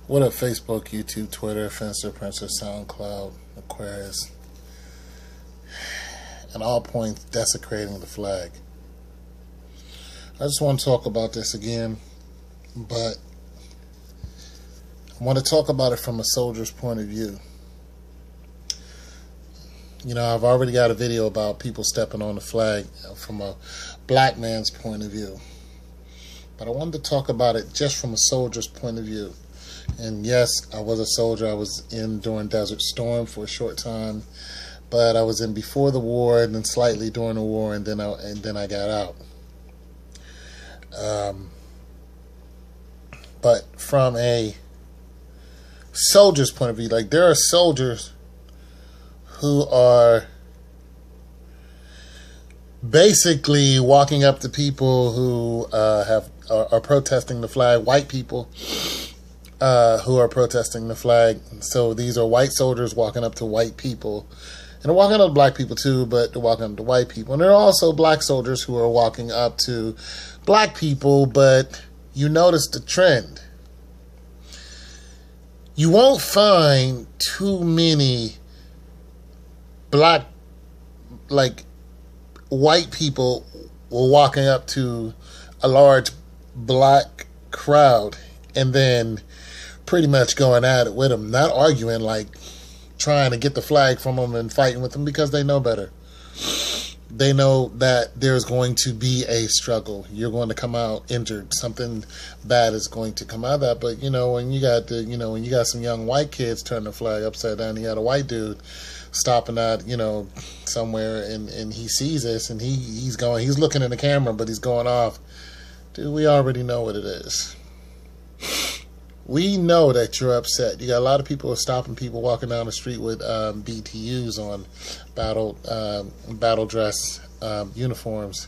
What up, Facebook, YouTube, Twitter, Fencer, Princer, SoundCloud, Aquarius, and all points desecrating the flag. I just want to talk about this again, but I want to talk about it from a soldier's point of view. You know, I've already got a video about people stepping on the flag from a black man's point of view. But I wanted to talk about it just from a soldier's point of view. And yes, I was a soldier. I was in during Desert Storm for a short time, but I was in before the war and then slightly during the war, and then I got out. But from a soldier's point of view, like, there are soldiers who are basically walking up to people who are protesting the flag, white people who are protesting the flag. So these are white soldiers walking up to white people. And they're walking up to black people too, but they're walking up to white people. And there are also black soldiers who are walking up to black people, but you notice the trend. You won't find too many white people were walking up to a large black crowd and then pretty much going at it with them, not arguing, like trying to get the flag from them and fighting with them, because they know better. They know that there's going to be a struggle. You're going to come out injured. Something bad is going to come out of that. But when you got when you got some young white kids turning the flag upside down, you got a white dude stopping at somewhere, and he sees this, and he's looking in the camera, but he's going off. Dude, we already know what it is. We know that you're upset. You got a lot of people stopping people walking down the street with BTUs on, battle dress uniforms,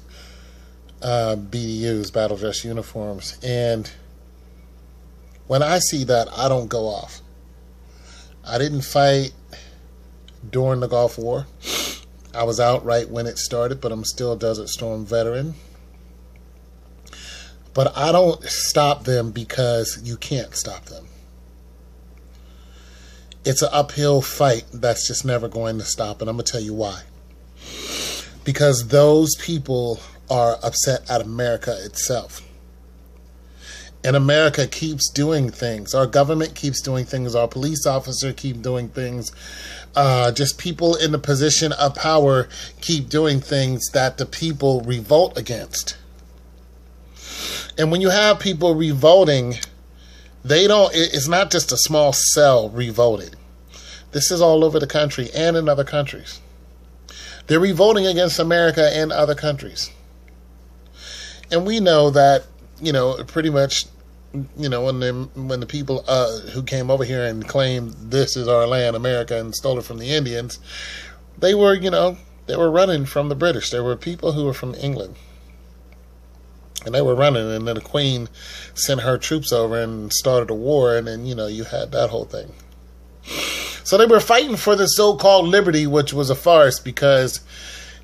BDUs, battle dress uniforms. And when I see that, I don't go off. I didn't fight during the Gulf War. I was out right when it started, but I'm still a Desert Storm veteran. But I don't stop them because you can't stop them. It's an uphill fight that's just never going to stop, and I'm going to tell you why. Because those people are upset at America itself. And America keeps doing things. Our government keeps doing things. Our police officers keep doing things. Just people in the position of power keep doing things that the people revolt against. And when you have people revolting, it's not just a small cell revolting. This is all over the country and in other countries. They're revolting against America and other countries. And we know that, pretty much, when the people who came over here and claimed this is our land, America, and stole it from the Indians, they were running from the British. There were people who were from England. And they were running, and then the Queen sent her troops over and started a war, and then, you had that whole thing. So they were fighting for the so-called liberty, which was a farce, because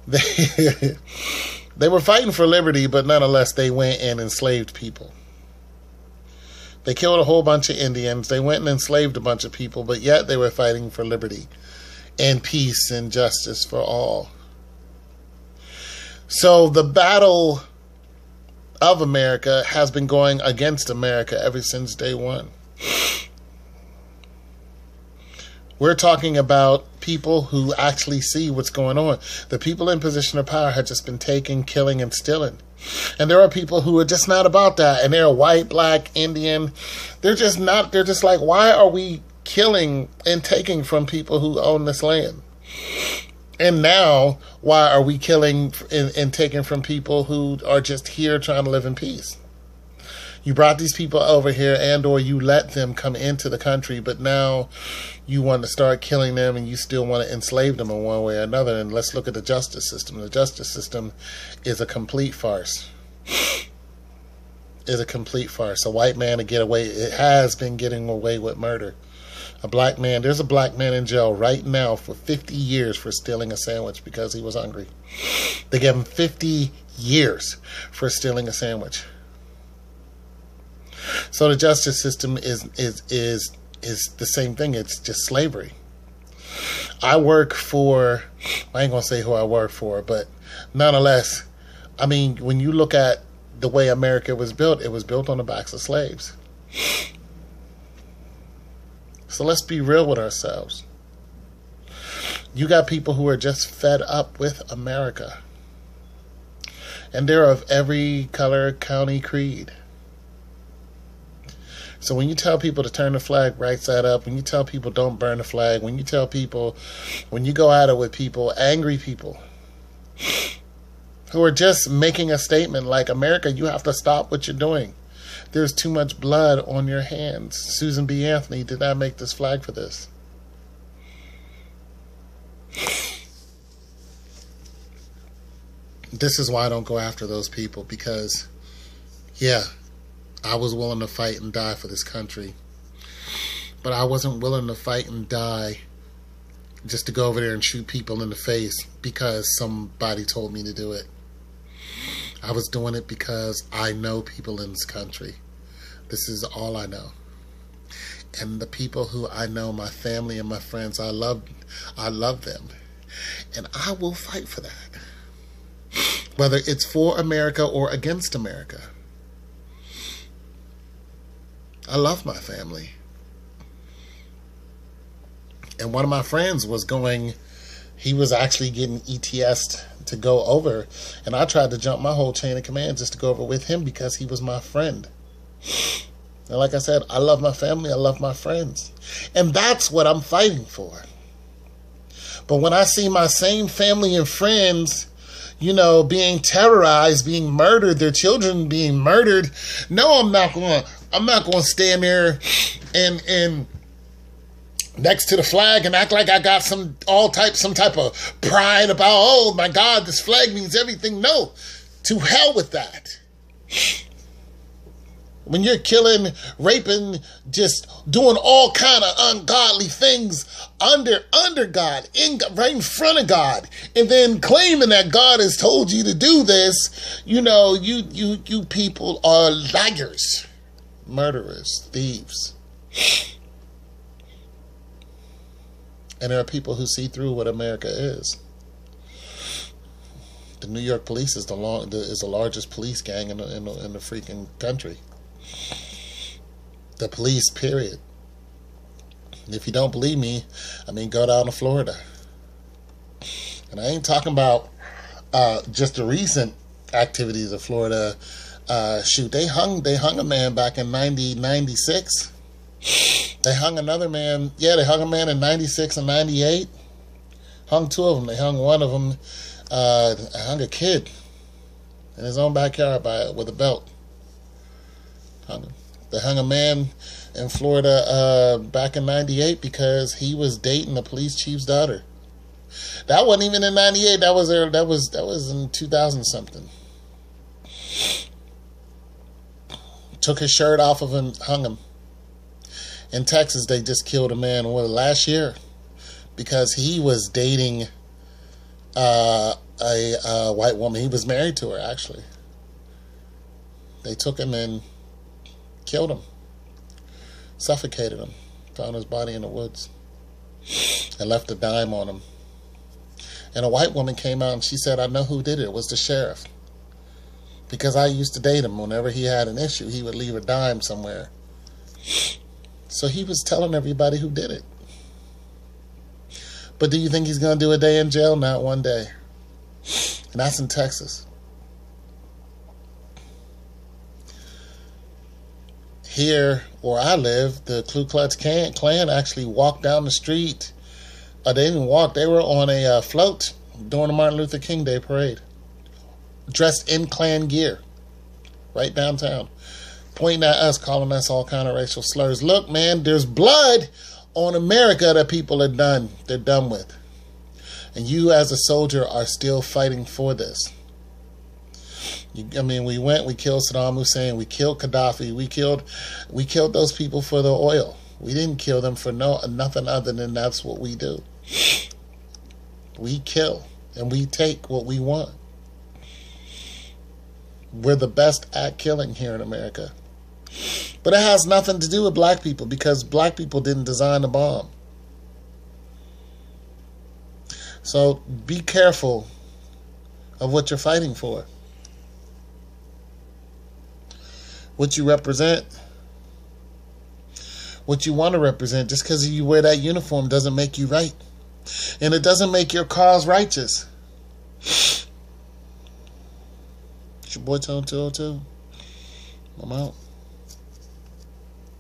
they were fighting for liberty, but nonetheless, they went and enslaved people. They killed a whole bunch of Indians. They went and enslaved a bunch of people, but yet they were fighting for liberty and peace and justice for all. So the battle of America has been going against America ever since day one. We're talking about people who actually see what's going on. The people in position of power have just been taking, killing, and stealing. And there are people who are just not about that. And they're white, black, Indian. They're just not. They're just like, why are we killing and taking from people who own this land? And now, why are we killing and taking from people who are just here trying to live in peace? You brought these people over here, and or you let them come into the country, but now you want to start killing them, and you still want to enslave them in one way or another. And let's look at the justice system. The justice system is a complete farce. Is a complete farce. A white man to get away, it has been getting away with murder. A black man, there's a black man in jail right now for 50 years for stealing a sandwich because he was hungry. They gave him 50 years for stealing a sandwich. So the justice system is the same thing. It's just slavery. I work for, I ain't gonna say who I work for, but nonetheless, I mean, when you look at the way America was built, it was built on the backs of slaves. So let's be real with ourselves. You got people who are just fed up with America. And they're of every color, county, creed. So when you tell people to turn the flag right side up, when you tell people don't burn the flag, when you tell people, when you go at it with people, angry people, who are just making a statement like, America, you have to stop what you're doing. There's too much blood on your hands. Susan B. Anthony did not make this flag for this. This is why I don't go after those people, because, yeah, I was willing to fight and die for this country. But I wasn't willing to fight and die just to go over there and shoot people in the face because somebody told me to do it. I was doing it because I know people in this country. This is all I know. And the people who I know, my family and my friends, I love them. And I will fight for that. Whether it's for America or against America. I love my family. And one of my friends was going, he was actually getting ETS'd to go over. And I tried to jump my whole chain of command just to go over with him because he was my friend. And like I said, I love my family, I love my friends. And that's what I'm fighting for. But when I see my same family and friends, you know, being terrorized, being murdered, their children being murdered, no, I'm not going to stand there and next to the flag and act like I got some type of pride about, oh my God, this flag means everything. No, to hell with that. When you're killing, raping, just doing all kind of ungodly things under God, right in front of God, and then claiming that God has told you to do this, you know, you people are liars, murderers, thieves. And there are people who see through what America is. The New York police is the largest police gang in the freaking country. The police, period. If you don't believe me, I mean, go down to Florida. And I ain't talking about just the recent activities of Florida. Shoot, they hung a man back in 96. They hung another man. Yeah, they hung a man in 96 and 98. Hung two of them. They hung one of them. Hung a kid in his own backyard with a belt. They hung a man in Florida back in 98 because he was dating the police chief's daughter. That wasn't even in 98. That was in 2000 something. Took his shirt off of him, hung him. In Texas, they just killed a man last year because he was dating a white woman. He was married to her, actually. They took him and killed him, suffocated him, found his body in the woods, and left a dime on him. And a white woman came out and she said, I know who did it. It was the sheriff. Because I used to date him. Whenever he had an issue, he would leave a dime somewhere. So he was telling everybody who did it. But do you think he's going to do a day in jail? Not one day. And that's in Texas. Here, where I live, the Ku Klux Klan actually walked down the street. They didn't walk. They were on a float during the Martin Luther King Day parade. Dressed in Klan gear. Right downtown. Pointing at us, calling us all kind of racial slurs. Look, man, there's blood on America that people are done. They're done with. And you as a soldier are still fighting for this. I mean, we killed Saddam Hussein, we killed Gaddafi, we killed those people for the oil. We didn't kill them for nothing other than that's what we do. We kill and we take what we want. We're the best at killing here in America. But it has nothing to do with black people because black people didn't design the bomb. So be careful of what you're fighting for. What you represent, what you want to represent. Just because you wear that uniform doesn't make you right. And it doesn't make your cause righteous. It's your boy Tone 202. I'm out.